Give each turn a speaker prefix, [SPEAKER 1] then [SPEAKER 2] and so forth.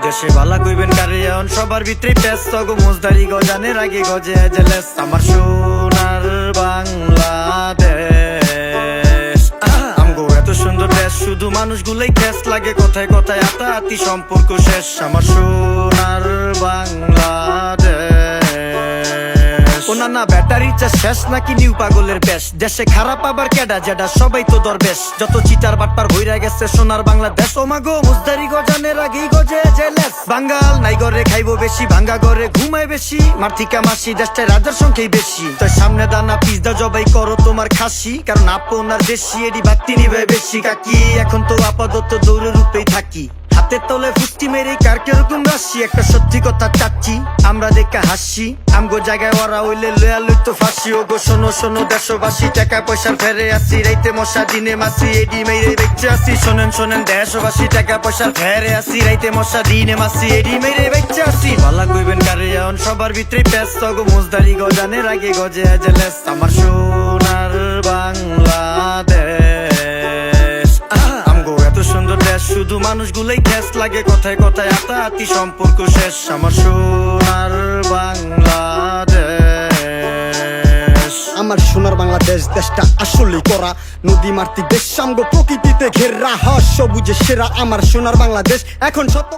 [SPEAKER 1] দেশে বালা কইবেন কারে এখন সবার ভিতরে ব্যস্ত গো মুজদারি গজানের আগে গজে জেলেস আমার সোনার বাংলাদেশ আমগো এত সুন্দর দেশ শুধু মানুষগুলোই খ্যাস লাগে কথায় কথায় আতাআতি সম্পর্ক শেষ আমার সোনার বাংলাদেশ ও না ব্যাটারি শেষ নাকি নিউ পাগলের বেশ দেশে খারাপ আবার কেডা যেডা সবাই তো দরবেশ যত চিটার বাটপার ভইরা গেছে সোনার বাংলাদেশ ও মাগো মুজদারি গজানের আগেই গজে জেলেস বাঙ্গাল নাই ঘরে খাইবো বেশি ভাঙ্গা ঘরে ঘুমায় বেশি মার্থিকা মাসি দেশটায় রাজার সংখ্যাই বেশি তো সামনে দানা পিজদা জবাই করো তোমার খাসি কারণ আপনার দেশি এডি বাক্তি নিবে বেশি কাকি এখন তো আপাতত দৌড়ে রূপেই থাকি হাতের তলে ফুষ্টি মেরে কার কিরকম রাশি একটা সত্যি কথা চাচ্ছি আমরা দেখা হাসি আমগো জায়গায় ওরা হইলে লয়া লইতো ফাঁসি ও গো শোনো শোনো দেশবাসী টাকা পয়সার ফেরে আসি রাইতে মশা দিনে মাসি এডি মেরে বেঁচে আসি শোনেন শোনেন দেশবাসী টাকা পয়সার ফেরে আসি রাইতে মশা দিনে মাসি এডি মেরে বেঁচে আসি বালা কইবেন কারে এখন সবার ভিতরে ব্যস্ত গো মুজদারি গজানের আগে গজে জেলেস আমার সোনার বাংলাদেশ আমগো এত সুন্দর দেশ শুধু মানুষগুলোই খ্যাস লাগে কথায় কথায় আতাআতি সম্পর্ক শেষ আমার সোনার বাংলাদেশ
[SPEAKER 2] আমার সোনার বাংলাদেশ দেশটা আসলেই করা নদী মাতৃক দেশ আমগো প্রকৃতিতে ঘেরা সবুজে সেরা আমার সোনার বাংলাদেশ এখন সত্য